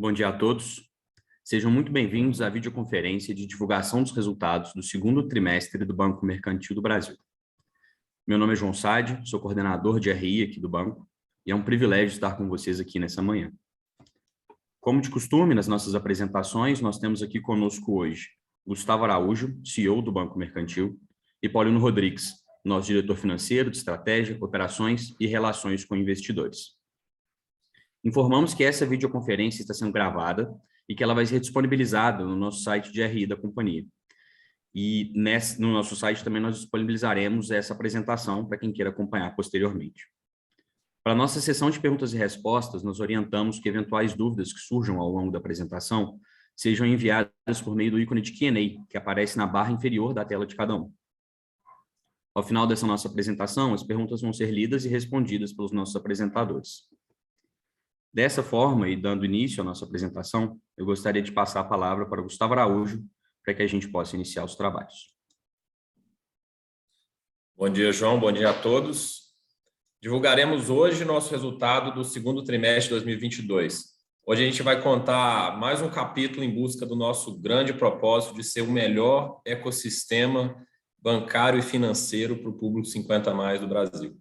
Bom dia a todos. Sejam muito bem-vindos à videoconferência de divulgação dos resultados do segundo trimestre do Banco Mercantil do Brasil. Meu nome é João Sade, sou coordenador de RI aqui do banco e é um privilégio estar com vocês aqui nessa manhã. Como de costume, nas nossas apresentações, nós temos aqui conosco hoje Gustavo Araújo, CEO do Banco Mercantil, e Paulino Rodrigues, nosso diretor financeiro de estratégia, operações e relações com investidores. Informamos que essa videoconferência está sendo gravada e que ela vai ser disponibilizada no nosso site de RI da companhia. E no nosso site também nós disponibilizaremos essa apresentação para quem queira acompanhar posteriormente. Para a nossa sessão de perguntas e respostas, nós orientamos que eventuais dúvidas que surjam ao longo da apresentação sejam enviadas por meio do ícone de Q&A, que aparece na barra inferior da tela de cada um. Ao final dessa nossa apresentação, as perguntas vão ser lidas e respondidas pelos nossos apresentadores. Dessa forma, e dando início à nossa apresentação, eu gostaria de passar a palavra para o Gustavo Araújo, para que a gente possa iniciar os trabalhos. Bom dia, João. Bom dia a todos. Divulgaremos hoje nosso resultado do segundo trimestre de 2022. Hoje a gente vai contar mais um capítulo em busca do nosso grande propósito de ser o melhor ecossistema bancário e financeiro para o público 50+ do Brasil.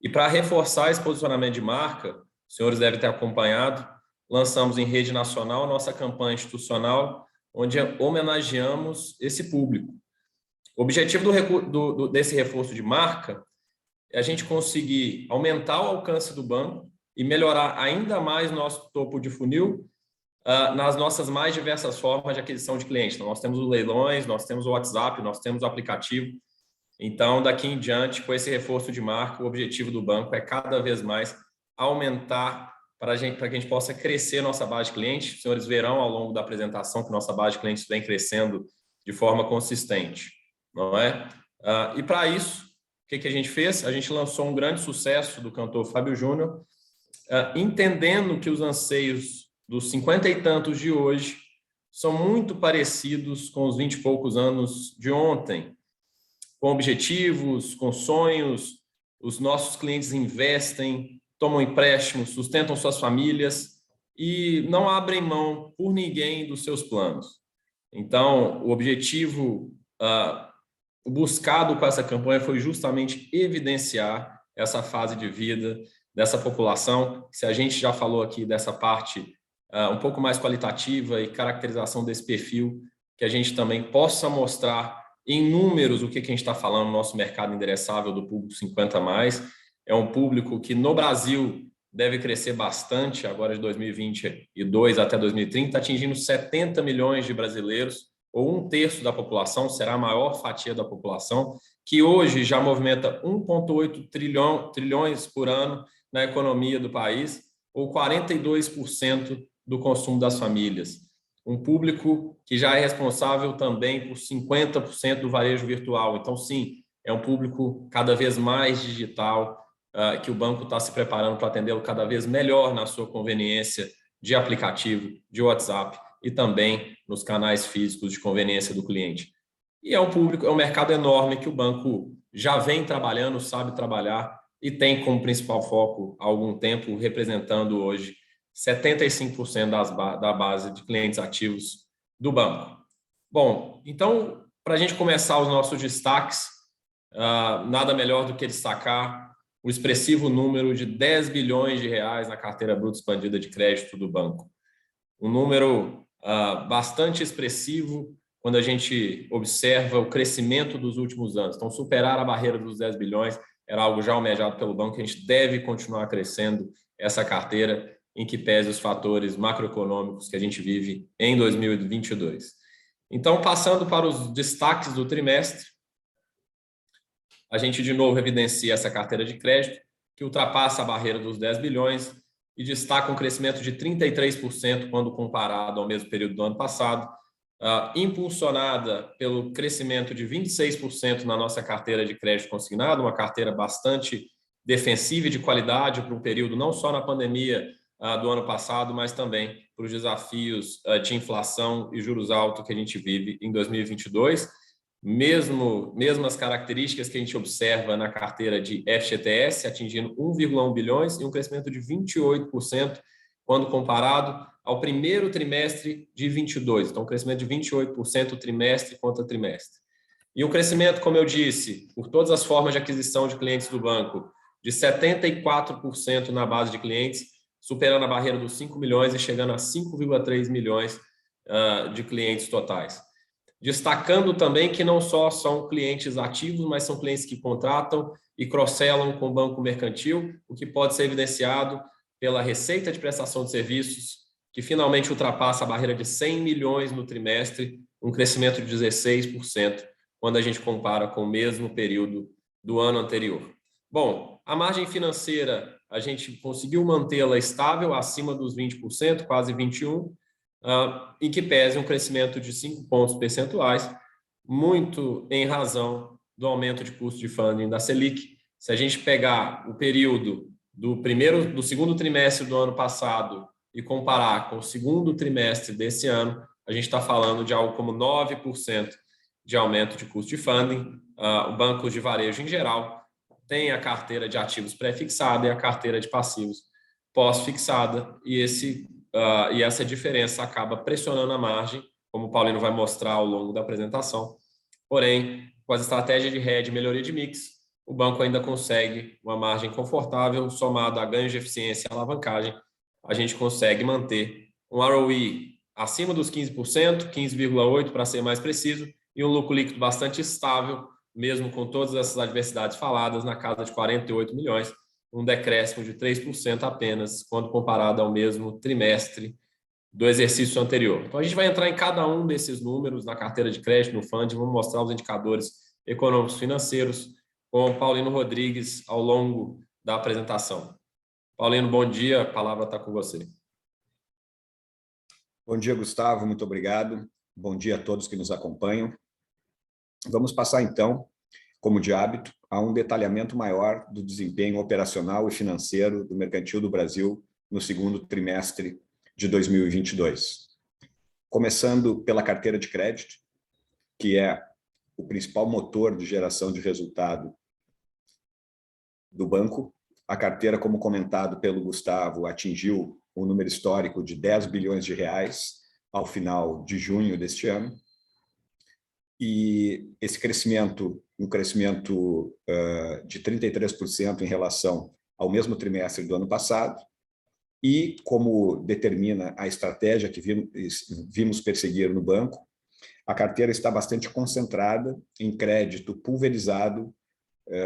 E para reforçar esse posicionamento de marca, os senhores devem ter acompanhado, lançamos em rede nacional nossa campanha institucional, onde homenageamos esse público. O objetivo desse reforço de marca é a gente conseguir aumentar o alcance do banco e melhorar ainda mais nosso topo de funil nas nossas mais diversas formas de aquisição de clientes. Então, nós temos os leilões, nós temos o WhatsApp, nós temos o aplicativo. Então, daqui em diante, com esse reforço de marca, o objetivo do banco é cada vez mais aumentar para que a gente possa crescer nossa base de clientes. Os senhores verão ao longo da apresentação que nossa base de clientes vem crescendo de forma consistente, não é? E para isso, o que a gente fez? A gente lançou um grande sucesso do cantor Fábio Júnior, entendendo que os anseios dos 50 e tantos de hoje são muito parecidos com os 20 e poucos anos de ontem, com objetivos, com sonhos. Os nossos clientes investem, tomam empréstimos, sustentam suas famílias e não abrem mão por ninguém dos seus planos. Então, o objetivo buscado com essa campanha foi justamente evidenciar essa fase de vida dessa população. Se a gente já falou aqui dessa parte um pouco mais qualitativa e caracterização desse perfil, que a gente também possa mostrar em números o que a gente está falando no nosso mercado endereçável do público 50+. É um público que no Brasil deve crescer bastante, agora de 2022 até 2030, atingindo 70 milhões de brasileiros, ou 1/3 da população, será a maior fatia da população, que hoje já movimenta 1,8 trilhões por ano na economia do país, ou 42% do consumo das famílias. Um público que já é responsável também por 50% do varejo virtual. Então, sim, é um público cada vez mais digital, que o banco está se preparando para atendê-lo cada vez melhor na sua conveniência de aplicativo, de WhatsApp e também nos canais físicos de conveniência do cliente. E é um mercado enorme que o banco já vem trabalhando, sabe trabalhar e tem como principal foco há algum tempo, representando hoje 75% da base de clientes ativos do banco. Bom, então, para a gente começar os nossos destaques, nada melhor do que destacar o expressivo número de 10 bilhões de reais na carteira bruta expandida de crédito do banco. Um número bastante expressivo quando a gente observa o crescimento dos últimos anos. Então, superar a barreira dos 10 bilhões era algo já almejado pelo banco. A gente deve continuar crescendo essa carteira, em que pese os fatores macroeconômicos que a gente vive em 2022. Então, passando para os destaques do trimestre, a gente de novo evidencia essa carteira de crédito, que ultrapassa a barreira dos 10 bilhões e destaca um crescimento de 33% quando comparado ao mesmo período do ano passado, impulsionada pelo crescimento de 26% na nossa carteira de crédito consignado, uma carteira bastante defensiva e de qualidade para um período não só na pandemia do ano passado, mas também para os desafios de inflação e juros altos que a gente vive em 2022. Mesmas características que a gente observa na carteira de FGTS, atingindo 1,1 bilhões e um crescimento de 28% quando comparado ao primeiro trimestre de 22. Então, um crescimento de 28% trimestre contra trimestre. E um crescimento, como eu disse, por todas as formas de aquisição de clientes do banco, de 74% na base de clientes, superando a barreira dos 5 milhões e chegando a 5,3 milhões de clientes totais. Destacando também que não só são clientes ativos, mas são clientes que contratam e crosselam com o banco mercantil, o que pode ser evidenciado pela receita de prestação de serviços, que finalmente ultrapassa a barreira de 100 milhões no trimestre, um crescimento de 16%, quando a gente compara com o mesmo período do ano anterior. Bom, a margem financeira, a gente conseguiu mantê-la estável, acima dos 20%, quase 21%, em que pese um crescimento de 5 pontos percentuais, muito em razão do aumento de custo de funding da Selic. Se a gente pegar o período do segundo trimestre do ano passado e comparar com o segundo trimestre desse ano, a gente está falando de algo como 9% de aumento de custo de funding. O banco de varejo, em geral, tem a carteira de ativos pré-fixada e a carteira de passivos pós-fixada, e essa diferença acaba pressionando a margem, como o Paulino vai mostrar ao longo da apresentação. Porém, com as estratégias de hedge e melhoria de mix, o banco ainda consegue uma margem confortável, somado a ganhos de eficiência e alavancagem, a gente consegue manter um ROE acima dos 15%, 15,8% para ser mais preciso, e um lucro líquido bastante estável, mesmo com todas essas adversidades faladas, na casa de 48 milhões, um decréscimo de 3% apenas, quando comparado ao mesmo trimestre do exercício anterior. Então, a gente vai entrar em cada um desses números, na carteira de crédito, no fundo, vamos mostrar os indicadores econômicos financeiros com o Paulino Rodrigues ao longo da apresentação. Paulino, bom dia, a palavra está com você. Bom dia, Gustavo, muito obrigado. Bom dia a todos que nos acompanham. Vamos passar, então, como de hábito, a um detalhamento maior do desempenho operacional e financeiro do Mercantil do Brasil no segundo trimestre de 2022. Começando pela carteira de crédito, que é o principal motor de geração de resultado do banco. A carteira, como comentado pelo Gustavo, atingiu um número histórico de 10 bilhões de reais ao final de junho deste ano. E esse crescimento, um crescimento de 33% em relação ao mesmo trimestre do ano passado, e como determina a estratégia que vimos perseguir no banco, a carteira está bastante concentrada em crédito pulverizado,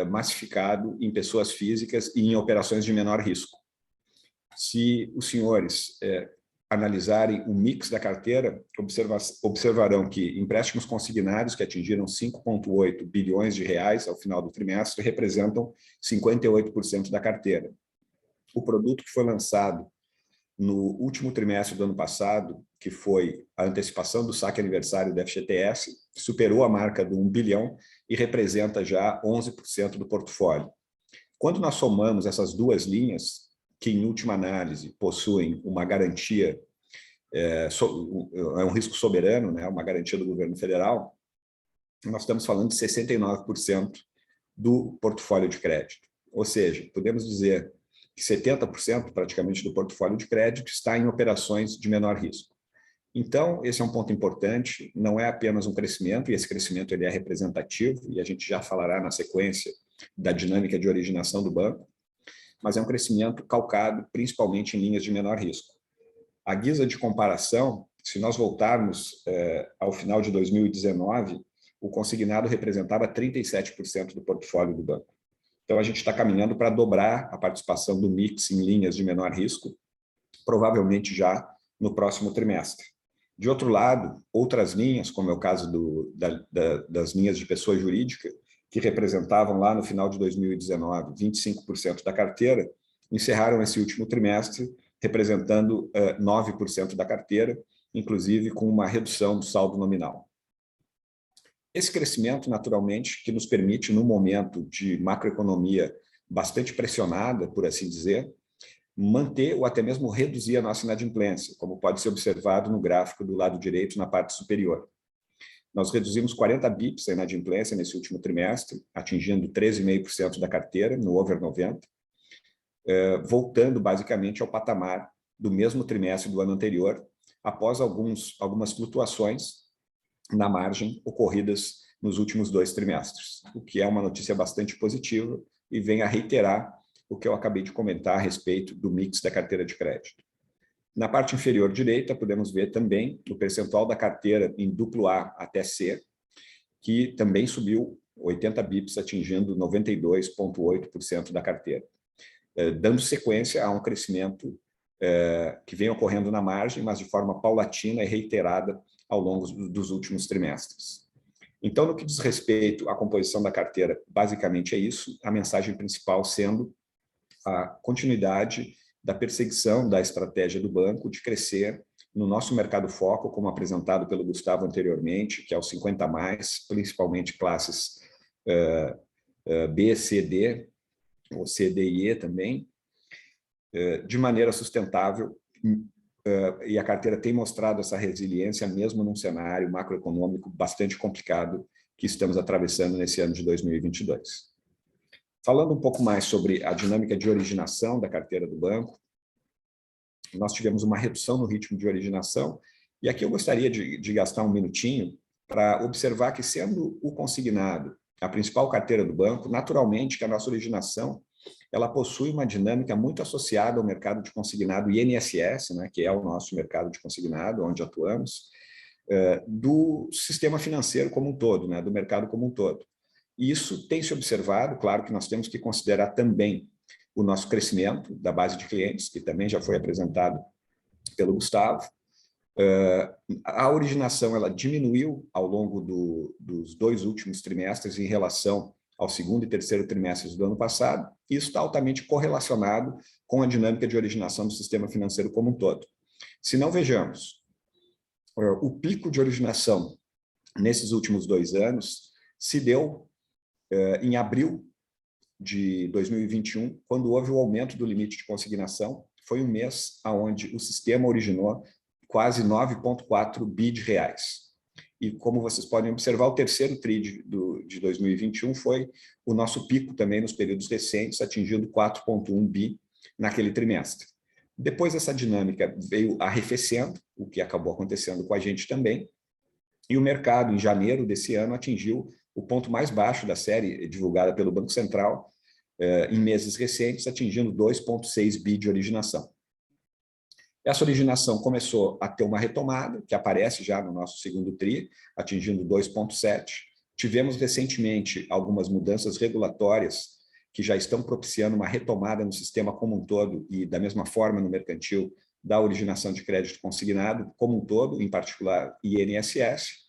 massificado em pessoas físicas e em operações de menor risco. Se os senhores analisarem o mix da carteira, observarão que empréstimos consignados, que atingiram 5,8 bilhões de reais ao final do trimestre, representam 58% da carteira. O produto que foi lançado no último trimestre do ano passado, que foi a antecipação do saque aniversário da FGTS, superou a marca do 1 bilhão e representa já 11% do portfólio. Quando nós somamos essas duas linhas, que em última análise possuem uma garantia, é um risco soberano, né, uma garantia do governo federal, nós estamos falando de 69% do portfólio de crédito. Ou seja, podemos dizer que 70% praticamente do portfólio de crédito está em operações de menor risco. Então, esse é um ponto importante, não é apenas um crescimento, e esse crescimento ele é representativo, e a gente já falará na sequência da dinâmica de originação do banco, mas é um crescimento calcado principalmente em linhas de menor risco. À guisa de comparação, se nós voltarmos ao final de 2019, o consignado representava 37% do portfólio do banco. Então, a gente está caminhando para dobrar a participação do mix em linhas de menor risco, provavelmente já no próximo trimestre. De outro lado, outras linhas, como é o caso das linhas de pessoa jurídica, que representavam lá no final de 2019 25% da carteira, encerraram esse último trimestre representando 9% da carteira, inclusive com uma redução do saldo nominal. Esse crescimento, naturalmente, que nos permite, num momento de macroeconomia bastante pressionada, por assim dizer, manter ou até mesmo reduzir a nossa inadimplência, como pode ser observado no gráfico do lado direito, na parte superior. Nós reduzimos 40 bips a inadimplência nesse último trimestre, atingindo 13,5% da carteira, no over 90, voltando basicamente ao patamar do mesmo trimestre do ano anterior, após algumas flutuações na margem ocorridas nos últimos 2 trimestres, o que é uma notícia bastante positiva e vem a reiterar o que eu acabei de comentar a respeito do mix da carteira de crédito. Na parte inferior direita, podemos ver também o percentual da carteira em AA até C, que também subiu 80 bips, atingindo 92,8% da carteira, dando sequência a um crescimento que vem ocorrendo na margem, mas de forma paulatina e reiterada ao longo dos últimos trimestres. Então, no que diz respeito à composição da carteira, basicamente é isso, a mensagem principal sendo a continuidade da perseguição da estratégia do banco de crescer no nosso mercado foco, como apresentado pelo Gustavo anteriormente, que é o 50+, principalmente classes B, C, D, ou C, D e E também, de maneira sustentável, e a carteira tem mostrado essa resiliência mesmo num cenário macroeconômico bastante complicado que estamos atravessando nesse ano de 2022. Falando um pouco mais sobre a dinâmica de originação da carteira do banco, nós tivemos uma redução no ritmo de originação, e aqui eu gostaria de gastar um minutinho para observar que, sendo o consignado a principal carteira do banco, naturalmente que a nossa originação ela possui uma dinâmica muito associada ao mercado de consignado INSS, né, que é o nosso mercado de consignado, onde atuamos, do sistema financeiro como um todo, né, do mercado como um todo. E isso tem se observado, claro que nós temos que considerar também o nosso crescimento da base de clientes, que também já foi apresentado pelo Gustavo. A originação ela diminuiu ao longo dos 2 últimos trimestres em relação ao segundo e terceiro trimestres do ano passado, e isso está altamente correlacionado com a dinâmica de originação do sistema financeiro como um todo. Se não vejamos, o pico de originação nesses últimos 2 anos se deu em abril de 2021, quando houve o aumento do limite de consignação. Foi um mês onde o sistema originou quase 9,4 bi de reais. E como vocês podem observar, o terceiro TRI de 2021 foi o nosso pico também nos períodos recentes, atingindo 4,1 bi naquele trimestre. Depois essa dinâmica veio arrefecendo, o que acabou acontecendo com a gente também, e o mercado, em janeiro desse ano, atingiu o ponto mais baixo da série divulgada pelo Banco Central em meses recentes, atingindo 2,6 bi de originação. Essa originação começou a ter uma retomada, que aparece já no nosso segundo TRI, atingindo 2,7. Tivemos recentemente algumas mudanças regulatórias que já estão propiciando uma retomada no sistema como um todo e, da mesma forma, no mercantil, da originação de crédito consignado como um todo, em particular INSS.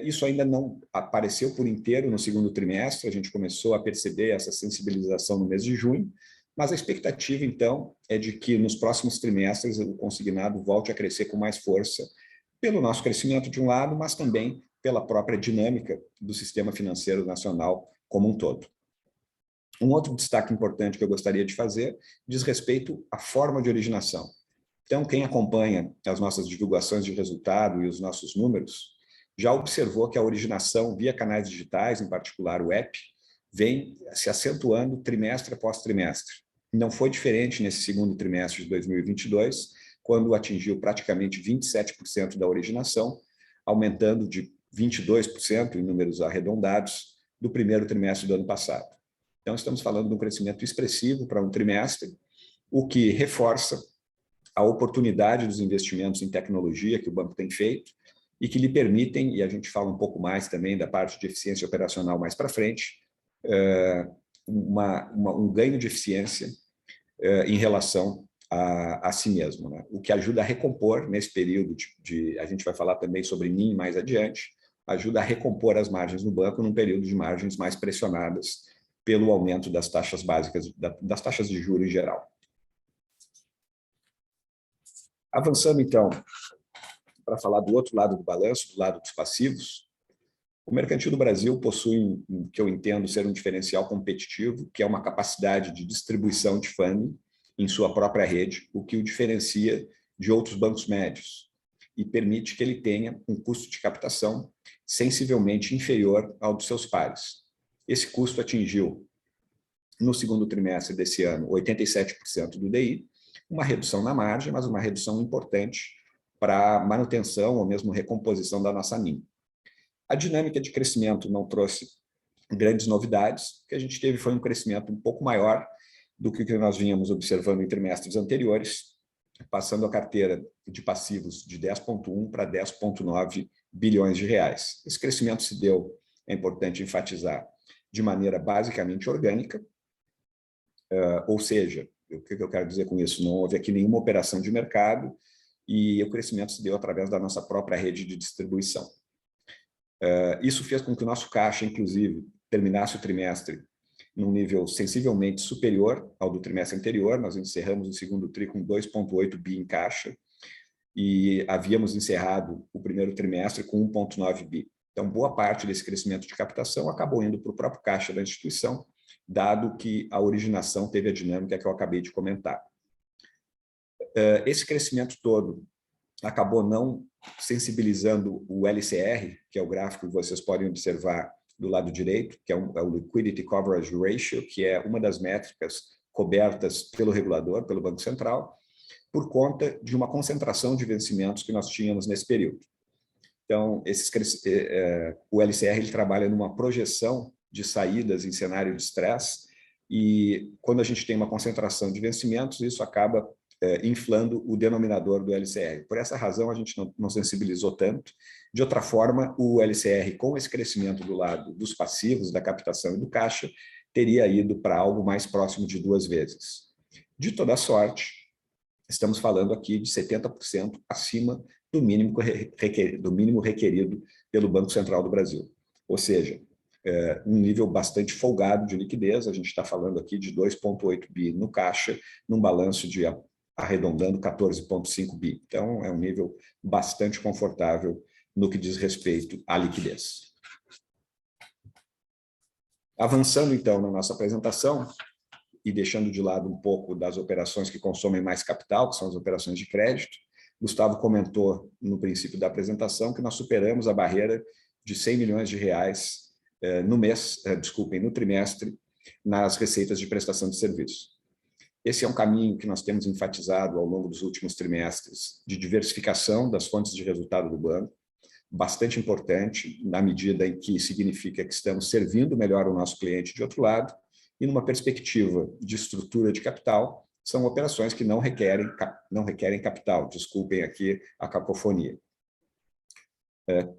Isso ainda não apareceu por inteiro no segundo trimestre, a gente começou a perceber essa sensibilização no mês de junho, mas a expectativa, então, é de que nos próximos trimestres o consignado volte a crescer com mais força, pelo nosso crescimento de um lado, mas também pela própria dinâmica do sistema financeiro nacional como um todo. Um outro destaque importante que eu gostaria de fazer diz respeito à forma de originação. Então, quem acompanha as nossas divulgações de resultado e os nossos números, já observou que a originação via canais digitais, em particular o app, vem se acentuando trimestre após trimestre. Não foi diferente nesse segundo trimestre de 2022, quando atingiu praticamente 27% da originação, aumentando de 22% em números arredondados do primeiro trimestre do ano passado. Então, estamos falando de um crescimento expressivo para um trimestre, o que reforça a oportunidade dos investimentos em tecnologia que o banco tem feito e que lhe permitem, e a gente fala um pouco mais também da parte de eficiência operacional mais para frente, um ganho de eficiência em relação a si mesmo, né? O que ajuda a recompor nesse período a gente vai falar também sobre NIM mais adiante, ajuda a recompor as margens no banco num período de margens mais pressionadas pelo aumento das taxas básicas, das taxas de juros em geral. Avançando, então, para falar do outro lado do balanço, do lado dos passivos, o Mercantil do Brasil possui o que eu entendo ser um diferencial competitivo, que é uma capacidade de distribuição de funding em sua própria rede, o que o diferencia de outros bancos médios e permite que ele tenha um custo de captação sensivelmente inferior ao dos seus pares. Esse custo atingiu, no segundo trimestre desse ano, 87% do DI, uma redução na margem, mas uma redução importante para a manutenção ou mesmo recomposição da nossa NIM. A dinâmica de crescimento não trouxe grandes novidades. O que a gente teve foi um crescimento um pouco maior do que o que nós vínhamos observando em trimestres anteriores, passando a carteira de passivos de 10,1 para 10,9 bilhões de reais. Esse crescimento se deu, é importante enfatizar, de maneira basicamente orgânica, ou seja, o que eu quero dizer com isso? Não houve aqui nenhuma operação de mercado e o crescimento se deu através da nossa própria rede de distribuição. Isso fez com que o nosso caixa, inclusive, terminasse o trimestre num nível sensivelmente superior ao do trimestre anterior. Nós encerramos o segundo TRI com 2,8 bi em caixa e havíamos encerrado o primeiro trimestre com 1,9 bi. Então, boa parte desse crescimento de captação acabou indo para o próprio caixa da instituição, dado que a originação teve a dinâmica que eu acabei de comentar. Esse crescimento todo acabou não sensibilizando o LCR, que é o gráfico que vocês podem observar do lado direito, que é o Liquidity Coverage Ratio, que é uma das métricas cobertas pelo regulador, pelo Banco Central, por conta de uma concentração de vencimentos que nós tínhamos nesse período. Então, o LCR ele trabalha numa projeção de saídas em cenário de estresse, e quando a gente tem uma concentração de vencimentos, isso acaba inflando o denominador do LCR. Por essa razão, a gente não sensibilizou tanto. De outra forma, o LCR, com esse crescimento do lado dos passivos, da captação e do caixa, teria ido para algo mais próximo de 2 vezes. De toda sorte, estamos falando aqui de 70% acima do mínimo requerido pelo Banco Central do Brasil. Ou seja, um nível bastante folgado de liquidez. A gente está falando aqui de 2,8 bi no caixa, num balanço de, arredondando, 14,5 bi. Então, é um nível bastante confortável no que diz respeito à liquidez. Avançando, então, na nossa apresentação, e deixando de lado um pouco das operações que consomem mais capital, que são as operações de crédito, Gustavo comentou no princípio da apresentação que nós superamos a barreira de 100 milhões de reais no trimestre, nas receitas de prestação de serviço. Esse é um caminho que nós temos enfatizado ao longo dos últimos trimestres, de diversificação das fontes de resultado do banco, bastante importante, na medida em que significa que estamos servindo melhor o nosso cliente de outro lado, e numa perspectiva de estrutura de capital, são operações que não requerem capital, desculpem aqui a cacofonia.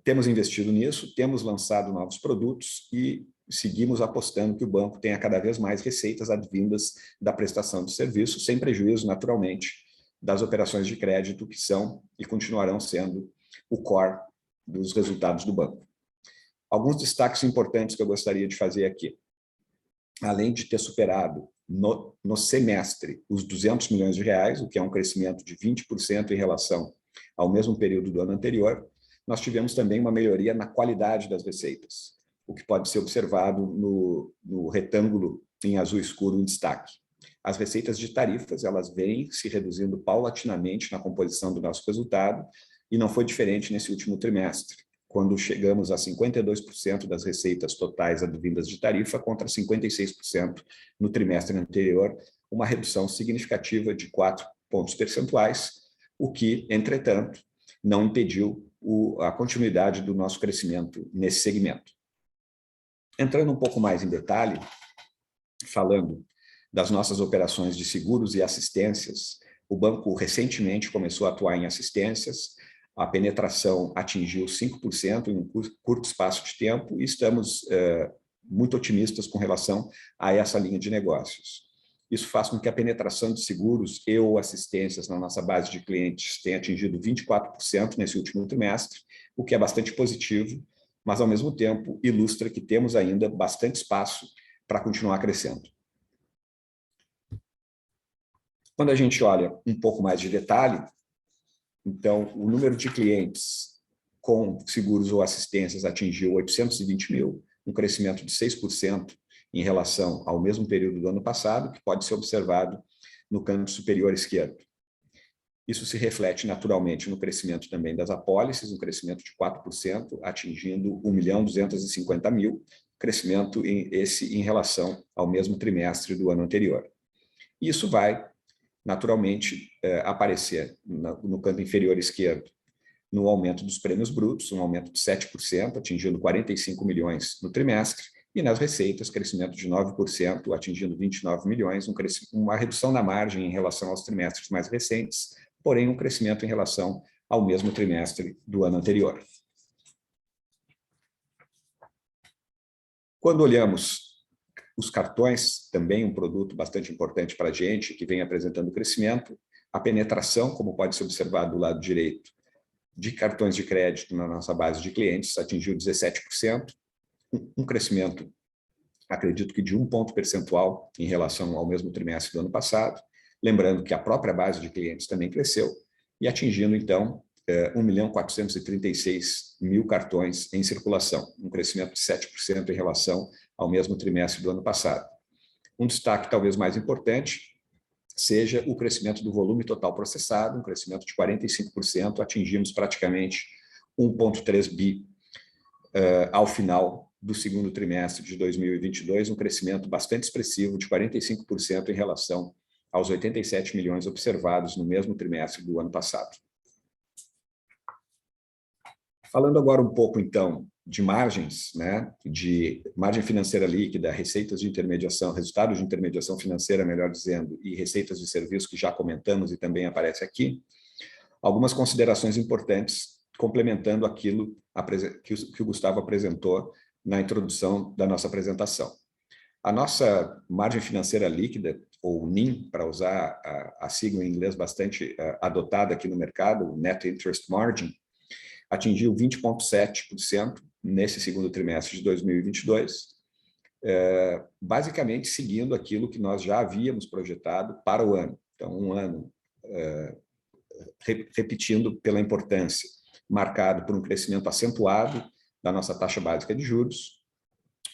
Temos investido nisso, temos lançado novos produtos e seguimos apostando que o banco tenha cada vez mais receitas advindas da prestação de serviço, sem prejuízo, naturalmente, das operações de crédito que são e continuarão sendo o core dos resultados do banco. Alguns destaques importantes que eu gostaria de fazer aqui. Além de ter superado no semestre os 200 milhões de reais, o que é um crescimento de 20% em relação ao mesmo período do ano anterior, nós tivemos também uma melhoria na qualidade das receitas, o que pode ser observado no retângulo em azul escuro em destaque. As receitas de tarifas, elas vêm se reduzindo paulatinamente na composição do nosso resultado, e não foi diferente nesse último trimestre, quando chegamos a 52% das receitas totais advindas de tarifa contra 56% no trimestre anterior, uma redução significativa de 4 pontos percentuais, o que, entretanto, não impediu a continuidade do nosso crescimento nesse segmento. Entrando um pouco mais em detalhe, falando das nossas operações de seguros e assistências, o banco recentemente começou a atuar em assistências, a penetração atingiu 5% em um curto espaço de tempo e estamos muito otimistas com relação a essa linha de negócios. Isso faz com que a penetração de seguros e ou assistências na nossa base de clientes tenha atingido 24% nesse último trimestre, o que é bastante positivo, mas, ao mesmo tempo, ilustra que temos ainda bastante espaço para continuar crescendo. Quando a gente olha um pouco mais de detalhe, então, o número de clientes com seguros ou assistências atingiu 820 mil, um crescimento de 6% em relação ao mesmo período do ano passado, que pode ser observado no canto superior esquerdo. Isso se reflete naturalmente no crescimento também das apólices, um crescimento de 4%, atingindo 1.250.000, crescimento em relação ao mesmo trimestre do ano anterior. Isso vai naturalmente, aparecer no canto inferior esquerdo no aumento dos prêmios brutos, um aumento de 7%, atingindo 45 milhões no trimestre, e nas receitas, crescimento de 9%, atingindo 29 milhões, uma redução na margem em relação aos trimestres mais recentes, porém um crescimento em relação ao mesmo trimestre do ano anterior. Quando olhamos os cartões, também um produto bastante importante para a gente, que vem apresentando crescimento, a penetração, como pode ser observado do lado direito, de cartões de crédito na nossa base de clientes atingiu 17%, um crescimento, acredito que de 1 ponto percentual em relação ao mesmo trimestre do ano passado, lembrando que a própria base de clientes também cresceu, e atingindo, então, 1.436.000 cartões em circulação, um crescimento de 7% em relação ao mesmo trimestre do ano passado. Um destaque talvez mais importante seja o crescimento do volume total processado, um crescimento de 45%, atingimos praticamente 1,3 bi ao final do segundo trimestre de 2022, um crescimento bastante expressivo de 45% em relação aos 87 milhões observados no mesmo trimestre do ano passado. Falando agora um pouco, então, de margens, né, de margem financeira líquida, receitas de intermediação, resultados de intermediação financeira, melhor dizendo, e receitas de serviço que já comentamos e também aparece aqui, algumas considerações importantes complementando aquilo que o Gustavo apresentou na introdução da nossa apresentação. A nossa margem financeira líquida, ou NIM, para usar a sigla em inglês bastante adotada aqui no mercado, Net Interest Margin, atingiu 20,7% nesse segundo trimestre de 2022, basicamente seguindo aquilo que nós já havíamos projetado para o ano. Então, um ano, repetindo pela importância, marcado por um crescimento acentuado da nossa taxa básica de juros.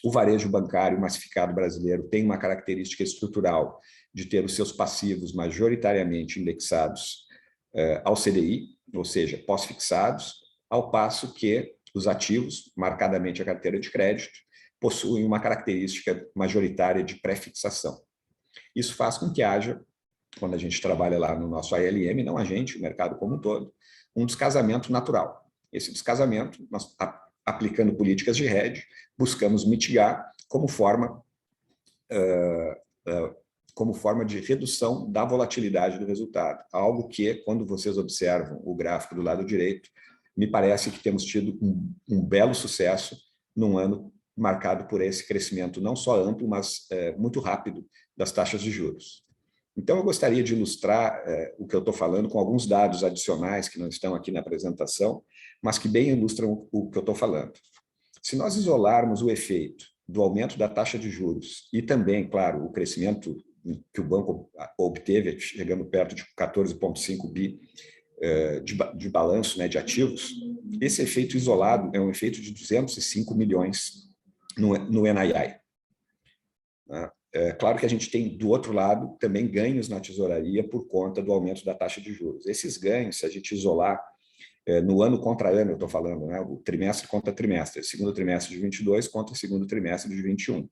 O varejo bancário massificado brasileiro tem uma característica estrutural de ter os seus passivos majoritariamente indexados ao CDI, ou seja, pós-fixados, ao passo que os ativos, marcadamente a carteira de crédito, possuem uma característica majoritária de pré-fixação. Isso faz com que haja, quando a gente trabalha lá no nosso ALM, não a gente, o mercado como um todo, um descasamento natural. Esse descasamento, nós, aplicando políticas de hedge, buscamos mitigar como forma de redução da volatilidade do resultado. Algo que, quando vocês observam o gráfico do lado direito, me parece que temos tido um belo sucesso num ano marcado por esse crescimento não só amplo, mas muito rápido das taxas de juros. Então, eu gostaria de ilustrar o que eu estou falando com alguns dados adicionais que não estão aqui na apresentação, mas que bem ilustram o que eu estou falando. Se nós isolarmos o efeito do aumento da taxa de juros e também, claro, o crescimento que o banco obteve, chegando perto de 14,5 bi de balanço, né, de ativos, esse efeito isolado é um efeito de 205 milhões no NII. É claro que a gente tem, do outro lado, também ganhos na tesouraria por conta do aumento da taxa de juros. Esses ganhos, se a gente isolar no ano contra ano, eu estou falando, né, o trimestre contra trimestre, segundo trimestre de 22 contra segundo trimestre de 21.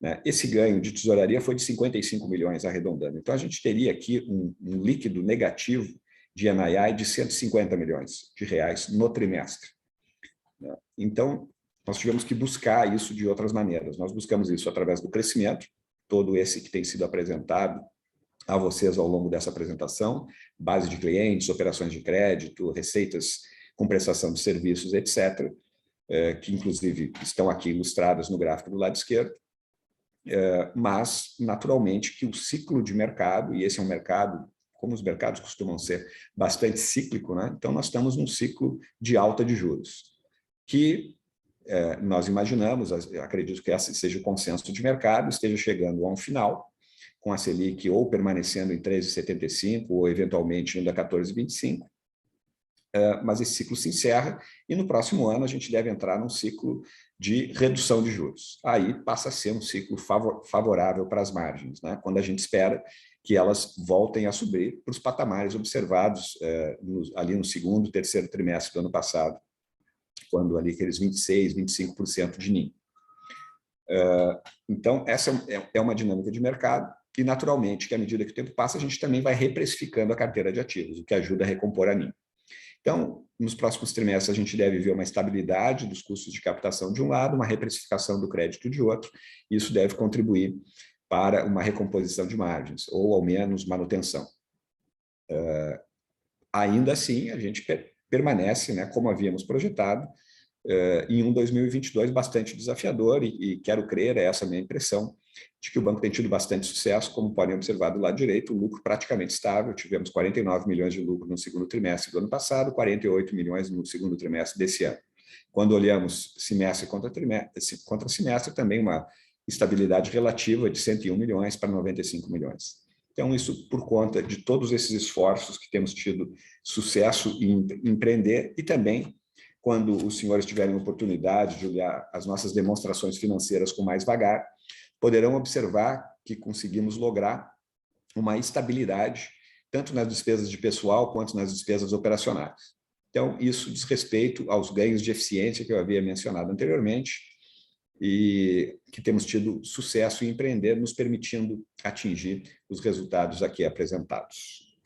Né, esse ganho de tesouraria foi de 55 milhões, arredondando. Então, a gente teria aqui um líquido negativo de NII de 150 milhões de reais no trimestre. Então, nós tivemos que buscar isso de outras maneiras. Nós buscamos isso através do crescimento, todo esse que tem sido apresentado a vocês ao longo dessa apresentação, base de clientes, operações de crédito, receitas com prestação de serviços, etc., que inclusive estão aqui ilustradas no gráfico do lado esquerdo, mas, naturalmente, que o ciclo de mercado, e esse é um mercado, como os mercados costumam ser, bastante cíclico, né? Então nós estamos num ciclo de alta de juros, que nós imaginamos, acredito que esse seja o consenso de mercado, esteja chegando a um final, com a Selic ou permanecendo em 13,75 ou eventualmente indo a 14,25, mas esse ciclo se encerra e no próximo ano a gente deve entrar num ciclo de redução de juros. Aí passa a ser um ciclo favorável para as margens, né? Quando a gente espera que elas voltem a subir para os patamares observados ali no segundo, terceiro trimestre do ano passado, quando ali aqueles 26%, 25% de NIM. Então, essa é uma dinâmica de mercado. e, naturalmente, que à medida que o tempo passa, a gente também vai reprecificando a carteira de ativos, o que ajuda a recompor a NIM. Então, nos próximos trimestres, a gente deve ver uma estabilidade dos custos de captação de um lado, uma reprecificação do crédito de outro, e isso deve contribuir para uma recomposição de margens, ou ao menos manutenção. Ainda assim, a gente permanece, né, como havíamos projetado, em um 2022 bastante desafiador, e quero crer, essa é a minha impressão, de que o banco tem tido bastante sucesso, como podem observar do lado direito, o lucro praticamente estável, tivemos 49 milhões de lucro no segundo trimestre do ano passado, 48 milhões no segundo trimestre desse ano. Quando olhamos semestre contra semestre, também uma estabilidade relativa de 101 milhões para 95 milhões. Então, isso por conta de todos esses esforços que temos tido sucesso em empreender, e também quando os senhores tiverem oportunidade de olhar as nossas demonstrações financeiras com mais vagar, poderão observar que conseguimos lograr uma estabilidade, tanto nas despesas de pessoal quanto nas despesas operacionais. Então, isso diz respeito aos ganhos de eficiência que eu havia mencionado anteriormente, e que temos tido sucesso em empreender, nos permitindo atingir os resultados aqui apresentados.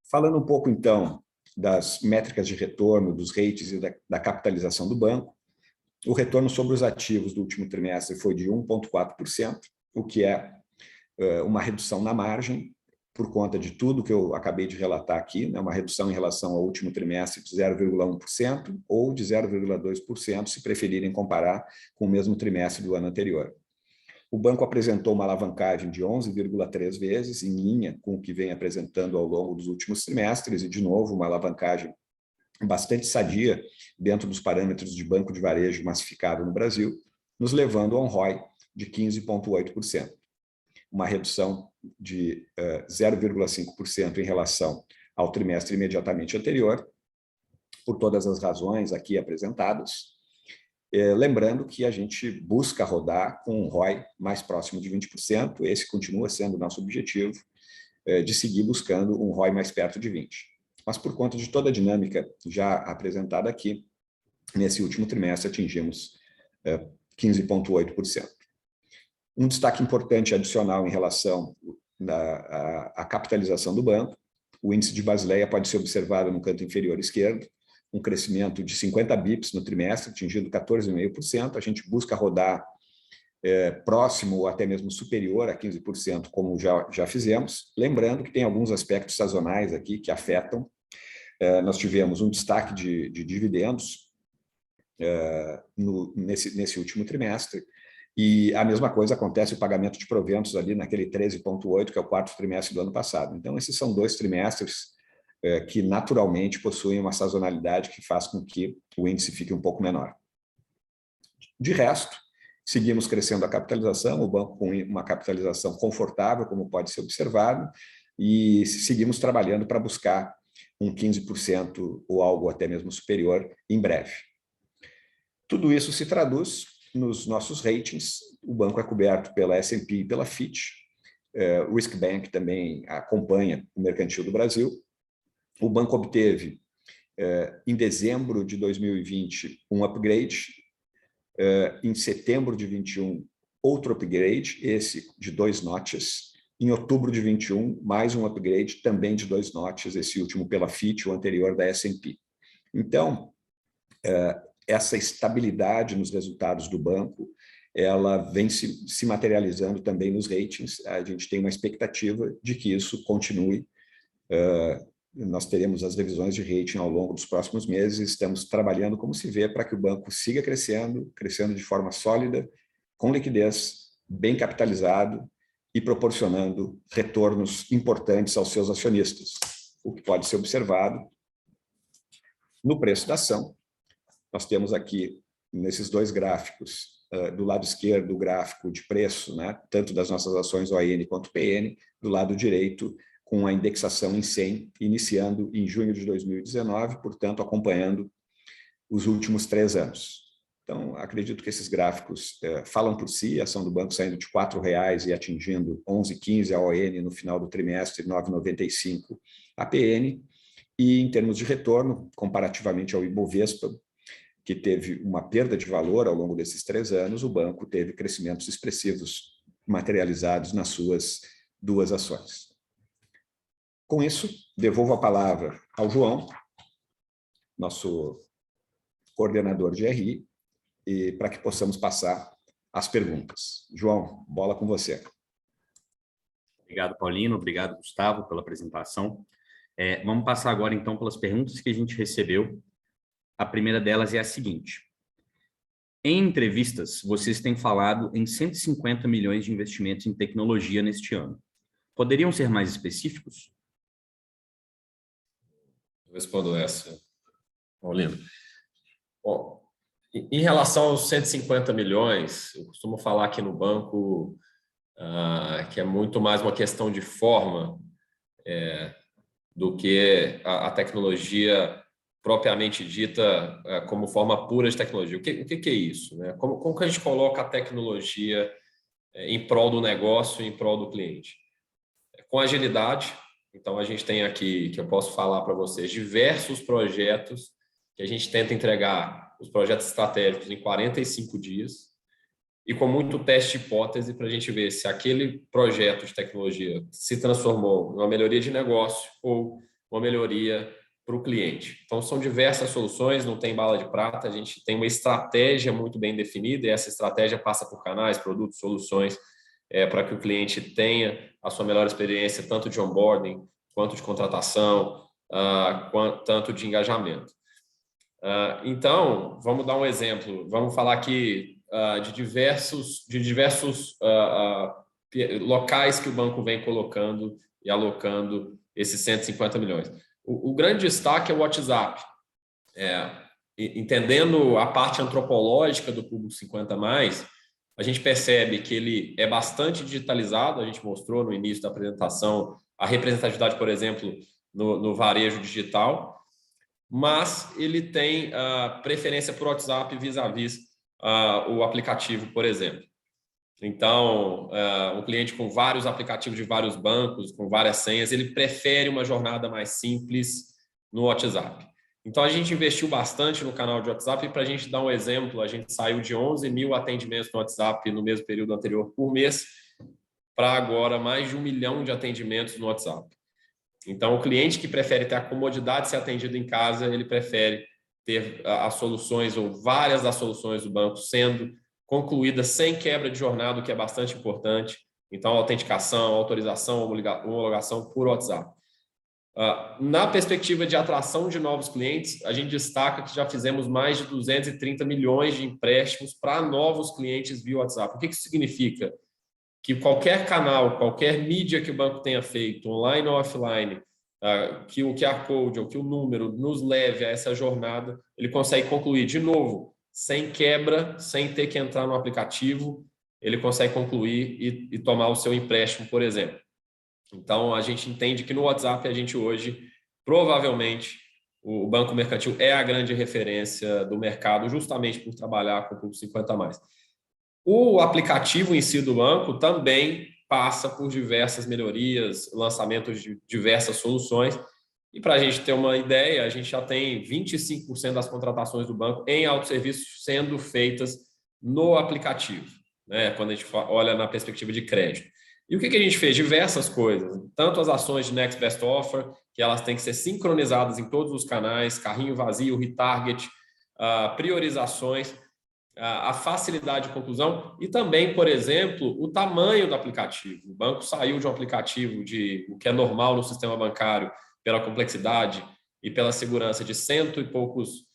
Falando um pouco, então, das métricas de retorno, dos rates e da capitalização do banco, o retorno sobre os ativos do último trimestre foi de 1,4%, o que é uma redução na margem, por conta de tudo que eu acabei de relatar aqui, né, uma redução em relação ao último trimestre de 0,1% ou de 0,2%, se preferirem comparar com o mesmo trimestre do ano anterior. O banco apresentou uma alavancagem de 11,3 vezes, em linha com o que vem apresentando ao longo dos últimos trimestres, e, de novo, uma alavancagem bastante sadia dentro dos parâmetros de banco de varejo massificado no Brasil, nos levando a um ROI de 15,8%. Uma redução de 0,5% em relação ao trimestre imediatamente anterior, por todas as razões aqui apresentadas. Lembrando que a gente busca rodar com um ROI mais próximo de 20%, esse continua sendo o nosso objetivo, de seguir buscando um ROI mais perto de 20%. Mas, por conta de toda a dinâmica já apresentada aqui, nesse último trimestre atingimos 15,8%. Um destaque importante adicional em relação à capitalização do banco: o índice de Basileia pode ser observado no canto inferior esquerdo, um crescimento de 50 bips no trimestre, atingindo 14,5%. A gente busca rodar próximo ou até mesmo superior a 15%, como já fizemos. Lembrando que tem alguns aspectos sazonais aqui que afetam. Nós tivemos um destaque de dividendos nesse último trimestre, e a mesma coisa acontece o pagamento de proventos ali naquele 13,8%, que é o quarto trimestre do ano passado. Então, esses são 2 trimestres que naturalmente possuem uma sazonalidade que faz com que o índice fique um pouco menor. De resto, seguimos crescendo a capitalização, o banco com uma capitalização confortável, como pode ser observado, e seguimos trabalhando para buscar um 15% ou algo até mesmo superior em breve. Tudo isso se traduz nos nossos ratings. O banco é coberto pela S&P e pela Fitch. O Risk Bank também acompanha o Mercantil do Brasil. O banco obteve, em dezembro de 2020, um upgrade. Em setembro de 2021, outro upgrade, esse de 2 notches. Em outubro de 2021, mais um upgrade, também de 2 notches, esse último pela Fitch, o anterior da S&P. Então, essa estabilidade nos resultados do banco, ela vem se materializando também nos ratings. A gente tem uma expectativa de que isso continue. Nós teremos as revisões de rating ao longo dos próximos meses. Estamos trabalhando, como se vê, para que o banco siga crescendo de forma sólida, com liquidez, bem capitalizado e proporcionando retornos importantes aos seus acionistas, o que pode ser observado no preço da ação. Nós temos aqui, nesses 2 gráficos, do lado esquerdo, o gráfico de preço, né, tanto das nossas ações ON quanto PN, do lado direito, com a indexação em 100, iniciando em junho de 2019, portanto, acompanhando os últimos 3 anos. Então, acredito que esses gráficos falam por si, a ação do banco saindo de R$ 4,00 e atingindo 11,15 a ON no final do trimestre, 9,95 a PN, e em termos de retorno, comparativamente ao Ibovespa, que teve uma perda de valor ao longo desses 3 anos, o banco teve crescimentos expressivos materializados nas suas duas ações. Com isso, devolvo a palavra ao João, nosso coordenador de RI, e para que possamos passar as perguntas. João, bola com você. Obrigado, Paulino. Obrigado, Gustavo, pela apresentação. Vamos passar agora, então, pelas perguntas que a gente recebeu. A primeira delas é a seguinte. Em entrevistas, vocês têm falado em 150 milhões de investimentos em tecnologia neste ano. Poderiam ser mais específicos? Eu respondo essa, Paulino. Bom, em relação aos 150 milhões, eu costumo falar aqui no banco que é muito mais uma questão de forma do que a tecnologia propriamente dita como forma pura de tecnologia. O que é isso, né? Como que a gente coloca a tecnologia em prol do negócio, em prol do cliente? Com agilidade. Então, a gente tem aqui, que eu posso falar para vocês, diversos projetos que a gente tenta entregar, os projetos estratégicos, em 45 dias, e com muito teste de hipótese para a gente ver se aquele projeto de tecnologia se transformou em uma melhoria de negócio ou uma melhoria para o cliente. Então, são diversas soluções, não tem bala de prata, a gente tem uma estratégia muito bem definida, e essa estratégia passa por canais, produtos, soluções, para que o cliente tenha a sua melhor experiência, tanto de onboarding, quanto de contratação, tanto de engajamento. Então, vamos dar um exemplo. Vamos falar aqui de diversos locais que o banco vem colocando e alocando esses 150 milhões. O grande destaque é o WhatsApp. Entendendo a parte antropológica do público 50+, a gente percebe que ele é bastante digitalizado. A gente mostrou no início da apresentação a representatividade, por exemplo, no varejo digital, mas ele tem preferência por WhatsApp vis-à-vis o aplicativo, por exemplo. Então, um cliente com vários aplicativos de vários bancos, com várias senhas, ele prefere uma jornada mais simples no WhatsApp. Então, a gente investiu bastante no canal de WhatsApp, e para a gente dar um exemplo, a gente saiu de 11 mil atendimentos no WhatsApp no mesmo período anterior por mês, para agora mais de 1 milhão de atendimentos no WhatsApp. Então, o cliente que prefere ter a comodidade de ser atendido em casa, ele prefere ter as soluções ou várias das soluções do banco sendo concluídas sem quebra de jornada, o que é bastante importante. Então, autenticação, autorização, homologação por WhatsApp. Na perspectiva de atração de novos clientes, a gente destaca que já fizemos mais de 230 milhões de empréstimos para novos clientes via WhatsApp. O que isso significa? Que qualquer canal, qualquer mídia que o banco tenha feito, online ou offline, que o QR Code ou que o número nos leve a essa jornada, ele consegue concluir de novo, sem quebra, sem ter que entrar no aplicativo, ele consegue concluir e tomar o seu empréstimo, por exemplo. Então, a gente entende que no WhatsApp, a gente hoje, provavelmente, o Banco Mercantil é a grande referência do mercado, justamente por trabalhar com o público 50+. O aplicativo em si do banco também passa por diversas melhorias, lançamentos de diversas soluções. E para a gente ter uma ideia, a gente já tem 25% das contratações do banco em autosserviço sendo feitas no aplicativo, né? Quando a gente olha na perspectiva de crédito. E o que a gente fez? Diversas coisas. Tanto as ações de Next Best Offer, que elas têm que ser sincronizadas em todos os canais, carrinho vazio, retarget, priorizações, a facilidade de conclusão e também, por exemplo, o tamanho do aplicativo. O banco saiu de um aplicativo o que é normal no sistema bancário pela complexidade e pela segurança de 100 e poucos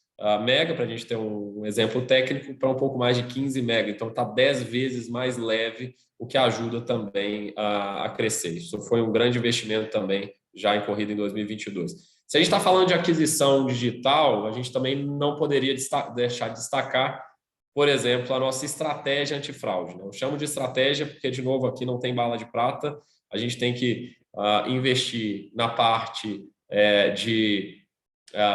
mega, para a gente ter um exemplo técnico, para um pouco mais de 15 mega. Então, está 10 vezes mais leve, o que ajuda também a crescer. Isso foi um grande investimento também, já incorrido em 2022. Se a gente está falando de aquisição digital, a gente também não poderia deixar de destacar, por exemplo, a nossa estratégia antifraude. Eu chamo de estratégia porque, de novo, aqui não tem bala de prata. A gente tem que investir na parte de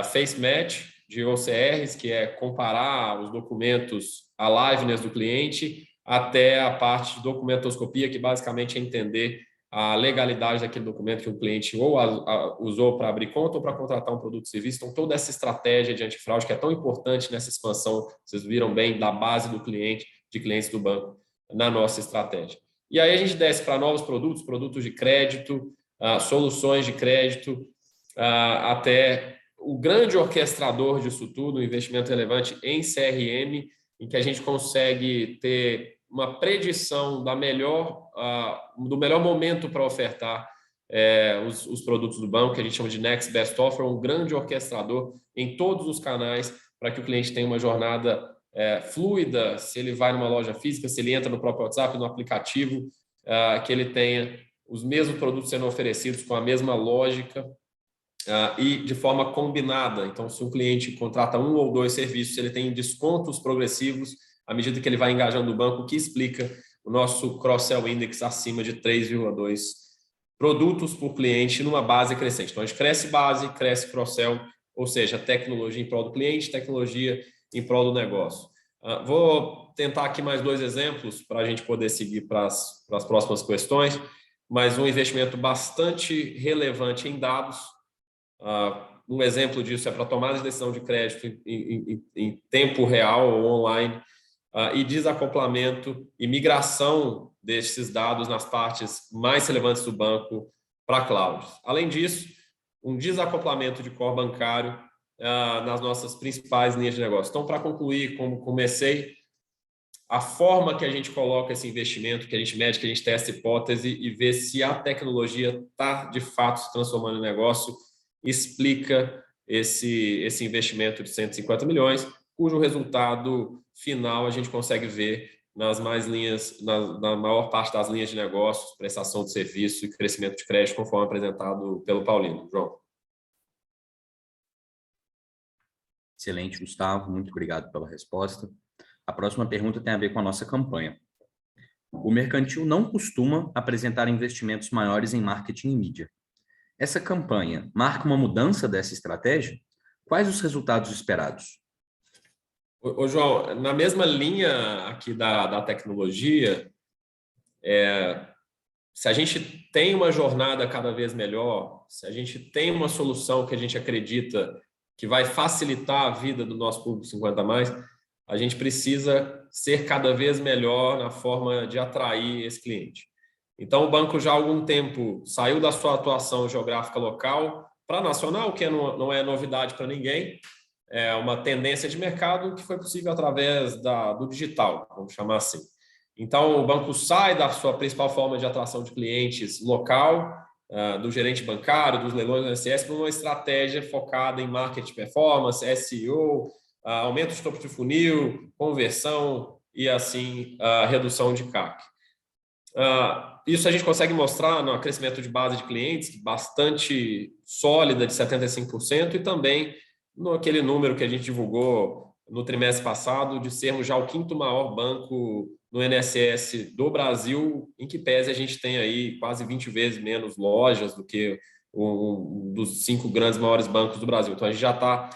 face match, de OCRs, que é comparar os documentos, a liveness do cliente, até a parte de documentoscopia, que basicamente é entender a legalidade daquele documento que o cliente ou usou para abrir conta ou para contratar um produto ou serviço. Então, toda essa estratégia de antifraude, que é tão importante nessa expansão, vocês viram bem, da base do cliente, de clientes do banco, na nossa estratégia. E aí a gente desce para novos produtos, produtos de crédito, soluções de crédito, até o grande orquestrador disso tudo, o investimento relevante em CRM, em que a gente consegue ter uma predição do melhor momento para ofertar os produtos do banco, que a gente chama de Next Best Offer, um grande orquestrador em todos os canais para que o cliente tenha uma jornada fluida, se ele vai numa loja física, se ele entra no próprio WhatsApp, no aplicativo, que ele tenha os mesmos produtos sendo oferecidos com a mesma lógica e de forma combinada. Então, se um cliente contrata um ou dois serviços, ele tem descontos progressivos à medida que ele vai engajando no banco, o que explica o nosso cross-sell index acima de 3,2 produtos por cliente numa base crescente. Então, a gente cresce base, cresce cross-sell, ou seja, tecnologia em prol do cliente, tecnologia em prol do negócio. Vou tentar aqui mais 2 exemplos para a gente poder seguir para as próximas questões, mas um investimento bastante relevante em dados. Um exemplo disso é para tomada de decisão de crédito em tempo real ou online, e desacoplamento e migração desses dados nas partes mais relevantes do banco para a cloud. Além disso, um desacoplamento de core bancário nas nossas principais linhas de negócio. Então, para concluir, como comecei, a forma que a gente coloca esse investimento, que a gente mede, que a gente testa hipótese e vê se a tecnologia está, de fato, se transformando em negócio, explica esse investimento de 150 milhões, cujo resultado final a gente consegue ver na maior parte das linhas de negócios, prestação de serviço e crescimento de crédito, conforme apresentado pelo Paulino. João. Excelente, Gustavo. Muito obrigado pela resposta. A próxima pergunta tem a ver com a nossa campanha. O Mercantil não costuma apresentar investimentos maiores em marketing e mídia. Essa campanha marca uma mudança dessa estratégia? Quais os resultados esperados? Ô, João, na mesma linha aqui da tecnologia, se a gente tem uma jornada cada vez melhor, se a gente tem uma solução que a gente acredita que vai facilitar a vida do nosso público 50+, a gente precisa ser cada vez melhor na forma de atrair esse cliente. Então, o banco já há algum tempo saiu da sua atuação geográfica local para nacional, que não é novidade para ninguém. É uma tendência de mercado que foi possível através do digital, vamos chamar assim. Então, o banco sai da sua principal forma de atração de clientes local, do gerente bancário, dos leilões do INSS, para uma estratégia focada em marketing performance, SEO, aumento de topo de funil, conversão e, assim, redução de CAC. Isso a gente consegue mostrar no crescimento de base de clientes, bastante sólida, de 75%, e também naquele número que a gente divulgou no trimestre passado, de sermos já o 5º maior banco no INSS do Brasil, em que pese a gente tem aí quase 20 vezes menos lojas do que um dos 5 grandes maiores bancos do Brasil. Então, a gente já está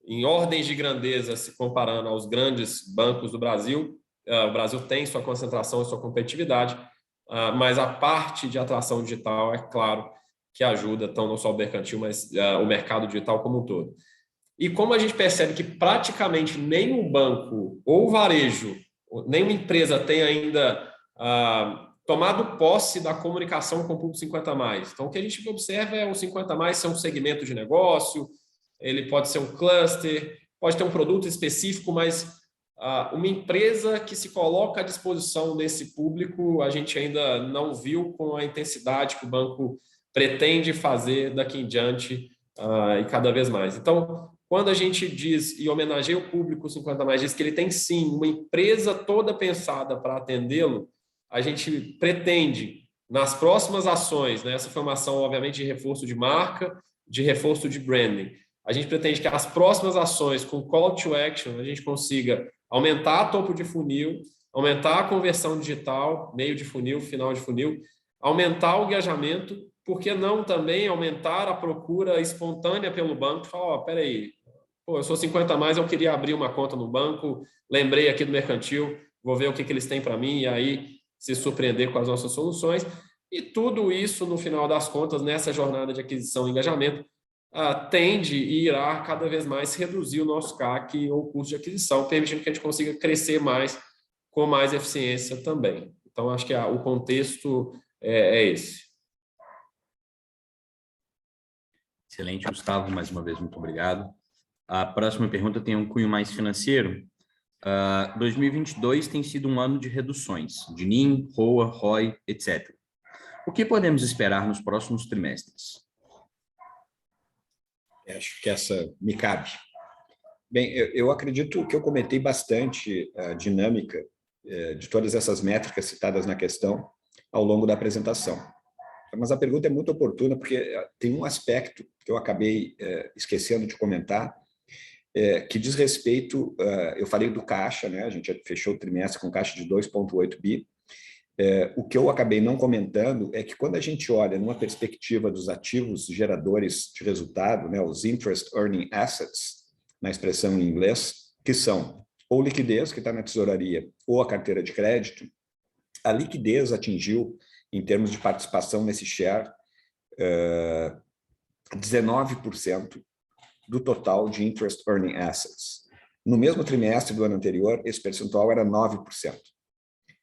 em ordens de grandeza se comparando aos grandes bancos do Brasil. O Brasil tem sua concentração e sua competitividade, mas a parte de atração digital, é claro, que ajuda, então, não só o mercantil, mas o mercado digital como um todo. E como a gente percebe que praticamente nenhum banco ou varejo, nenhuma empresa tem ainda tomado posse da comunicação com o público 50+. Então, o que a gente observa é o 50+ ser um segmento de negócio, ele pode ser um cluster, pode ter um produto específico, mas uma empresa que se coloca à disposição desse público, a gente ainda não viu com a intensidade que o banco pretende fazer daqui em diante e cada vez mais. Então, quando a gente diz e homenageia o público 50+, diz que ele tem sim uma empresa toda pensada para atendê-lo, a gente pretende, nas próximas ações, né, essa foi uma ação, obviamente, de reforço de marca, de reforço de branding, a gente pretende que as próximas ações com call to action a gente consiga aumentar a topo de funil, aumentar a conversão digital, meio de funil, final de funil, aumentar o engajamento, por que não também aumentar a procura espontânea pelo banco? Falar, peraí, eu sou 50+, eu queria abrir uma conta no banco, lembrei aqui do mercantil, vou ver o que eles têm para mim e aí se surpreender com as nossas soluções. E tudo isso, no final das contas, nessa jornada de aquisição e engajamento, tende e irá cada vez mais reduzir o nosso CAC ou custo de aquisição, permitindo que a gente consiga crescer mais com mais eficiência também. Então, acho que o contexto é esse. Excelente, Gustavo. Mais uma vez, muito obrigado. A próxima pergunta tem um cunho mais financeiro. 2022 tem sido um ano de reduções, de NIM, ROA, ROI, etc. O que podemos esperar nos próximos trimestres? Acho que essa me cabe. Bem, eu acredito que eu comentei bastante a dinâmica de todas essas métricas citadas na questão ao longo da apresentação. Mas a pergunta é muito oportuna, porque tem um aspecto que eu acabei esquecendo de comentar, que diz respeito, eu falei do caixa, né? A gente fechou o trimestre com caixa de 2,8 bi. O que eu acabei não comentando é que quando a gente olha numa perspectiva dos ativos geradores de resultado, né, os Interest Earning Assets, na expressão em inglês, que são ou liquidez, que está na tesouraria, ou a carteira de crédito, a liquidez atingiu, em termos de participação nesse share, 19% do total de Interest Earning Assets. No mesmo trimestre do ano anterior, esse percentual era 9%.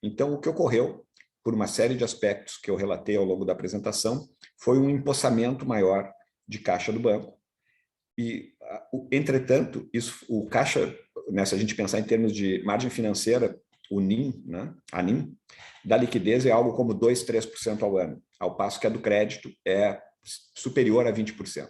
Então, o que ocorreu, por uma série de aspectos que eu relatei ao longo da apresentação, foi um empossamento maior de caixa do banco. E, entretanto, o caixa, né, se a gente pensar em termos de margem financeira, o NIM, né, a NIM, da liquidez é algo como 2, 3% ao ano, ao passo que a do crédito é superior a 20%,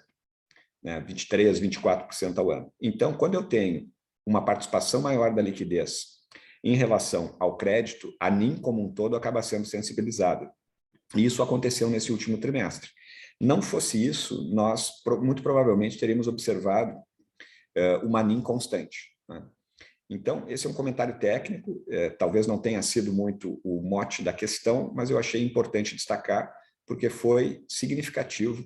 né, 23, 24% ao ano. Então, quando eu tenho uma participação maior da liquidez em relação ao crédito, a NIM como um todo acaba sendo sensibilizada. E isso aconteceu nesse último trimestre. Não fosse isso, nós muito provavelmente teríamos observado uma NIM constante, né? Então, esse é um comentário técnico, talvez não tenha sido muito o mote da questão, mas eu achei importante destacar, porque foi significativo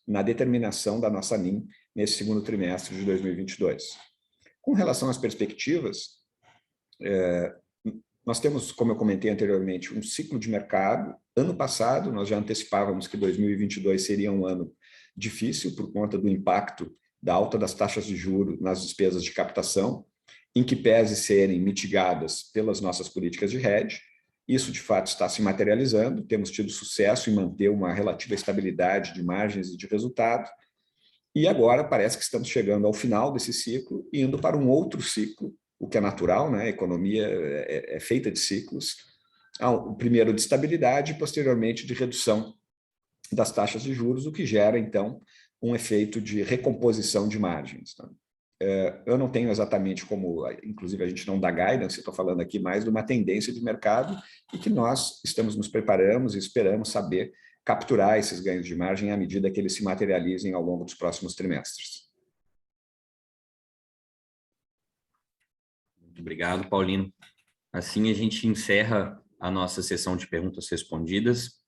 na determinação da nossa NIM nesse segundo trimestre de 2022. Com relação às perspectivas, nós temos, como eu comentei anteriormente, um ciclo de mercado. Ano passado, nós já antecipávamos que 2022 seria um ano difícil por conta do impacto da alta das taxas de juros nas despesas de captação, em que pese serem mitigadas pelas nossas políticas de hedge. Isso, de fato, está se materializando. Temos tido sucesso em manter uma relativa estabilidade de margens e de resultado. E agora parece que estamos chegando ao final desse ciclo e indo para um outro ciclo, o que é natural, né? A economia é feita de ciclos. O primeiro de estabilidade e, posteriormente, de redução das taxas de juros, o que gera, então, um efeito de recomposição de margens, tá? Eu não tenho exatamente como, inclusive a gente não dá guidance, estou falando aqui mais de uma tendência de mercado e que nós nos preparamos e esperamos saber capturar esses ganhos de margem à medida que eles se materializem ao longo dos próximos trimestres. Muito obrigado, Paulino. Assim a gente encerra a nossa sessão de perguntas respondidas.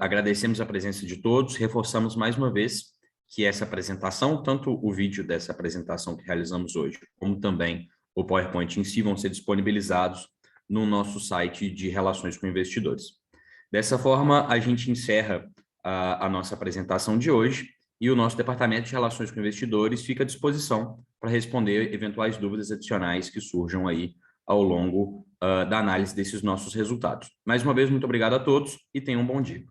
Agradecemos a presença de todos, reforçamos mais uma vez que essa apresentação, tanto o vídeo dessa apresentação que realizamos hoje, como também o PowerPoint em si, vão ser disponibilizados no nosso site de Relações com Investidores. Dessa forma, a gente encerra a nossa apresentação de hoje e o nosso Departamento de Relações com Investidores fica à disposição para responder eventuais dúvidas adicionais que surjam aí ao longo da análise desses nossos resultados. Mais uma vez, muito obrigado a todos e tenham um bom dia.